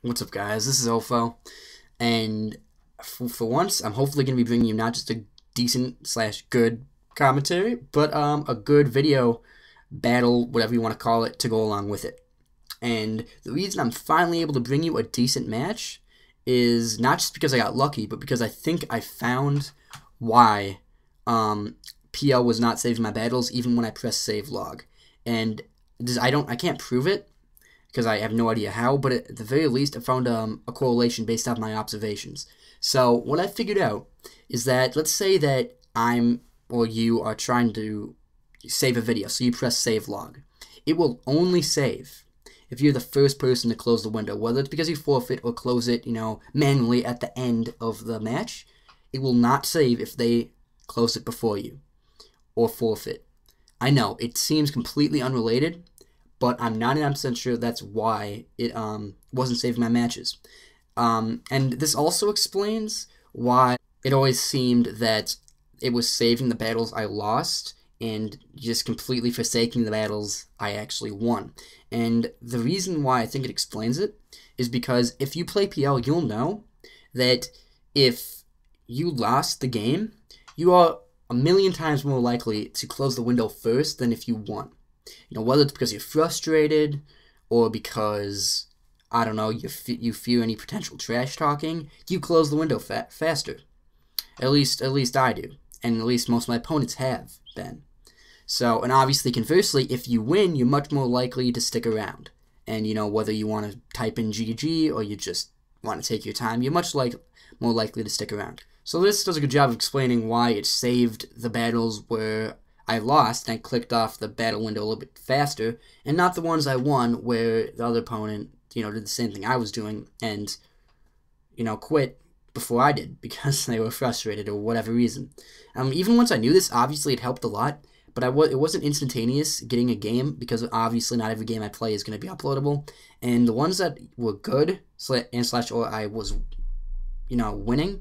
What's up, guys? This is Ofo, and for once, I'm hopefully going to be bringing you not just a decent slash good commentary, but a good video battle, whatever you want to call it, to go along with it. And the reason I'm finally able to bring you a decent match is not just because I got lucky, but because I think I found why PL was not saving my battles even when I pressed save log. And I can't prove it, because I have no idea how, but at the very least, I found a correlation based off my observations. So what I figured out is that, let's say that I'm or you are trying to save a video, so you press save log. It will only save if you're the first person to close the window, whether it's because you forfeit or close it, manually at the end of the match. It will not save if they close it before you or forfeit. I know, it seems completely unrelated, but I'm 99% sure that's why it wasn't saving my matches. And this also explains why it always seemed that it was saving the battles I lost and just completely forsaking the battles I actually won. And the reason why I think it explains it is because if you play PL, you'll know that if you lost the game, you are a million times more likely to close the window first than if you won. Whether it's because you're frustrated or because, I don't know, you fear any potential trash talking, you close the window faster. At least I do, and at least most of my opponents have been. So, and obviously, conversely, if you win, you're much more likely to stick around. And, whether you want to type in GG or you just want to take your time, you're more likely to stick around. So this does a good job of explaining why it saved the battles where I lost and I clicked off the battle window a little bit faster, and not the ones I won where the other opponent, did the same thing I was doing and, quit before I did because they were frustrated or whatever reason. Even once I knew this, obviously it helped a lot, but it wasn't instantaneous getting a game because obviously not every game I play is going to be uploadable, and the ones that were good or I was, winning,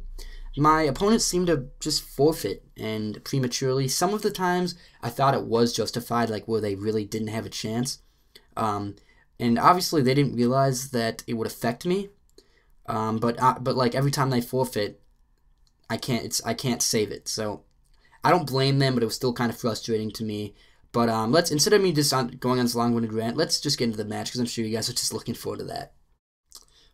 my opponents seemed to just forfeit and prematurely. Some of the times I thought it was justified, like where they really didn't have a chance. And obviously they didn't realize that it would affect me. But like every time they forfeit, I can't save it. So I don't blame them, but it was still kind of frustrating to me. But instead of me just going on this long-winded rant, let's just get into the match because I'm sure you guys are just looking forward to that.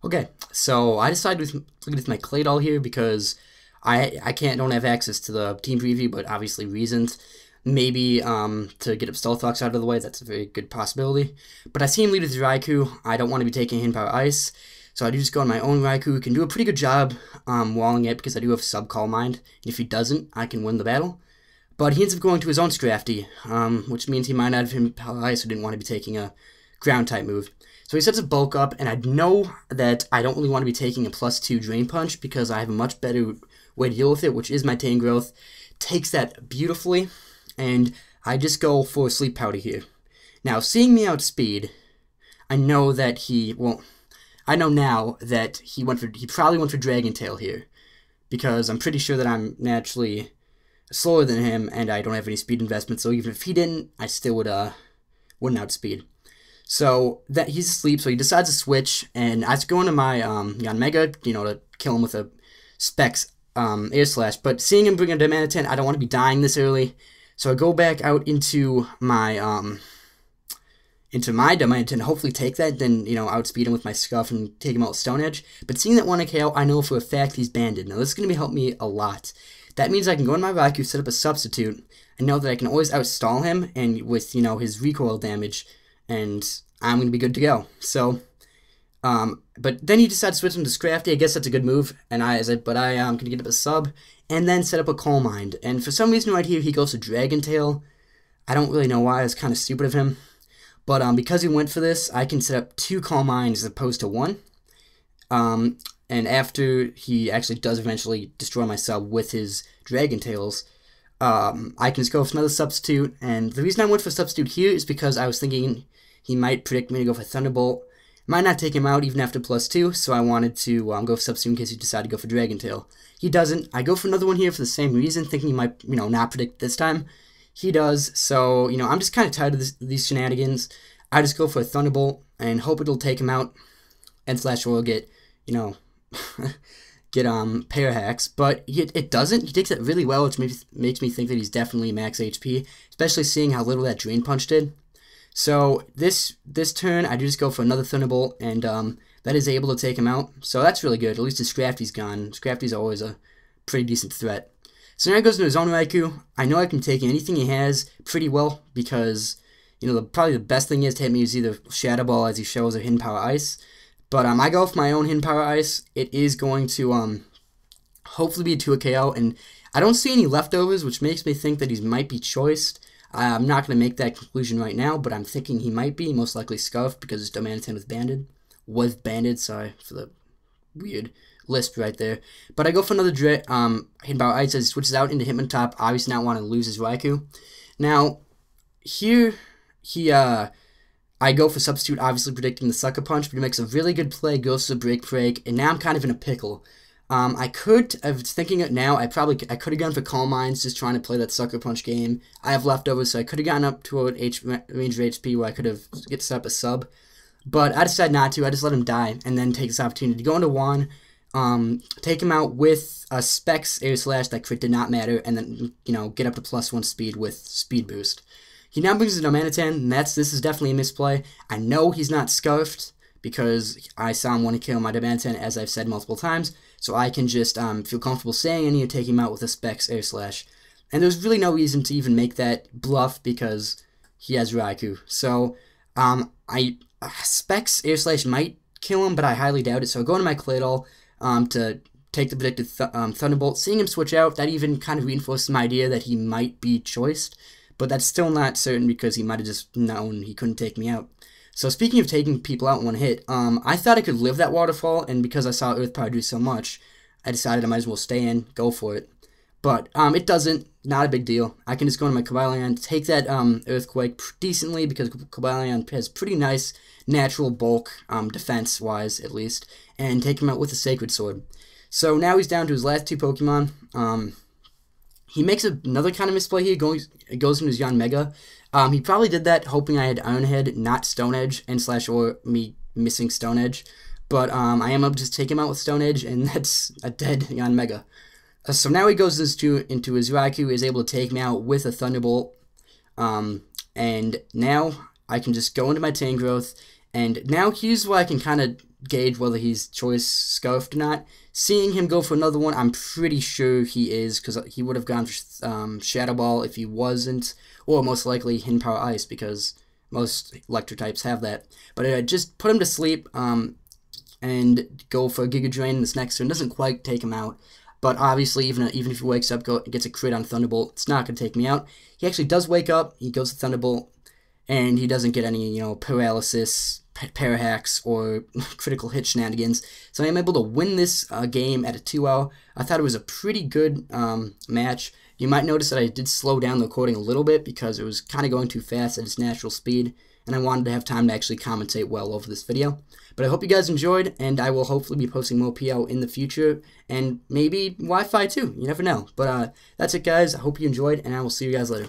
Okay, so I decided to look at my clay doll here because I don't have access to the team preview, but obviously reasons. Maybe to get up Stealth Fox out of the way, that's a very good possibility. But I see him lead with Raikou. I don't want to be taking Hidden Power Ice, so I do just go on my own Raikou, who can do a pretty good job walling it because I do have Sub-Calm Mind. And if he doesn't, I can win the battle. But he ends up going to his own Scrafty, which means he might not have Hidden Power Ice, so didn't want to be taking a Ground-type move. So he sets a bulk up, and I know that I don't really want to be taking a +2 Drain Punch because I have a much better way to deal with it, which is my Tang Growth. Takes that beautifully, and I just go for Sleep Powder here. Now, seeing me outspeed, I know that I know now that he probably went for Dragon Tail here, because I'm pretty sure that I'm naturally slower than him, and I don't have any speed investment, so even if he didn't, I still wouldn't outspeed. So that he's asleep, so he decides to switch, and I was going to my Mega, to kill him with a Specs Air Slash. But seeing him bring a Dimantan, I don't want to be dying this early, so I go back out into my Dimantan, hopefully take that, then outspeed him with my Scuff and take him out with Stone Edge. But seeing that 1 KO, I know for a fact he's banded. Now this is going to help me a lot. That means I can go in my Raikou, set up a substitute, and know that I can always outstall him, and with his recoil damage, and I'm going to be good to go. So, but then he decides to switch him to Scrafty. I guess that's a good move, and I'm going to get up a sub, and then set up a Calm Mind. And for some reason right here, he goes to Dragon Tail. I don't really know why, it's kind of stupid of him. But because he went for this, I can set up 2 Calm Minds as opposed to 1. And after he actually does eventually destroy my sub with his Dragon Tails, I can just go for another substitute. And the reason I went for substitute here is because I was thinking he might predict me to go for Thunderbolt. Might not take him out even after +2, so I wanted to go for substitute in case he decided to go for Dragon Tail. He doesn't. I go for another one here for the same reason, thinking he might, not predict this time. He does, so, I'm just kind of tired of these shenanigans. I just go for a Thunderbolt and hope it'll take him out. and slash or get, you know, get pair hacks, but it doesn't. He takes it really well, which makes me think that he's definitely max HP, especially seeing how little that Drain Punch did. So this turn, I do just go for another Thunderbolt, and that is able to take him out. So that's really good. At least his Scrafty's gone. Scrafty's always a pretty decent threat. So now he goes into his own Raikou. I know I can take anything he has pretty well because, you know, probably the best thing is to hit me is either Shadow Ball, as he shows, or Hidden Power Ice. But I go for my own Hidden Power Ice. It is going to hopefully be a 2 KO, and I don't see any leftovers, which makes me think that he might be choiced. I'm not going to make that conclusion right now, but I'm thinking he might be, most likely Scarfed, because his Domanitan was banded, sorry for the weird lisp right there. But I go for another Hidden Power Ice as he switches out into Hitmontop, obviously not want to lose his Raikou. Now, here, I go for Substitute, obviously predicting the Sucker Punch, but he makes a really good play, goes to break, and now I'm kind of in a pickle. I was thinking it now, I could have gone for Calm Minds, just trying to play that Sucker Punch game. I have leftovers, so I could have gotten up to an range of HP where I could have set up a sub. But I decided not to. I just let him die, and then take this opportunity to go into Juan, take him out with a Specs Air Slash that crit did not matter, and then, you know, get up to +1 speed with Speed Boost. He now brings the Domanitan, and this is definitely a misplay. I know he's not Scarfed, because I saw him want to kill my Domanitan, as I've said multiple times, so I can just feel comfortable saying and take him out with a Specs Air Slash. And there's really no reason to even make that bluff, because he has Raikou. So, Specs Air Slash might kill him, but I highly doubt it, so I go into my Claydol to take the predicted Thunderbolt. Seeing him switch out, that even kind of reinforces my idea that he might be choiced, but that's still not certain because he might have just known he couldn't take me out. So speaking of taking people out in one hit, I thought I could live that Waterfall, and because I saw Earth Power do so much, I decided I might as well stay in, go for it. But it doesn't, not a big deal. I can just go into my Cobalion, take that Earthquake decently, because Cobalion has pretty nice natural bulk, defense-wise at least, and take him out with a Sacred Sword. So now he's down to his last 2 Pokemon. He makes another kind of misplay here, goes into his Yanmega. He probably did that hoping I had Iron Head, not Stone Edge, and slash or me missing Stone Edge. But I am able to just take him out with Stone Edge, and that's a dead Yanmega. So now he goes into his Raikou, is able to take me out with a Thunderbolt. And now I can just go into my Tangrowth, and now here's where I can kind of gauge whether he's choice Scarfed or not. Seeing him go for another one, I'm pretty sure he is, because he would have gone for Shadow Ball if he wasn't, or most likely Hidden Power Ice, because most Electric types have that. But just put him to sleep, and go for a Giga Drain this next turn. Doesn't quite take him out, but obviously even if he wakes up, gets a crit on Thunderbolt, it's not going to take me out. He actually does wake up, he goes to Thunderbolt, and he doesn't get any, you know, paralysis, parahacks, or critical hit shenanigans. So I am able to win this game at a 2-0. I thought it was a pretty good match. You might notice that I did slow down the recording a little bit because it was kind of going too fast at its natural speed, and I wanted to have time to actually commentate well over this video. But I hope you guys enjoyed, and I will hopefully be posting more PL in the future, and maybe Wi-Fi too. You never know. But that's it, guys. I hope you enjoyed, and I will see you guys later.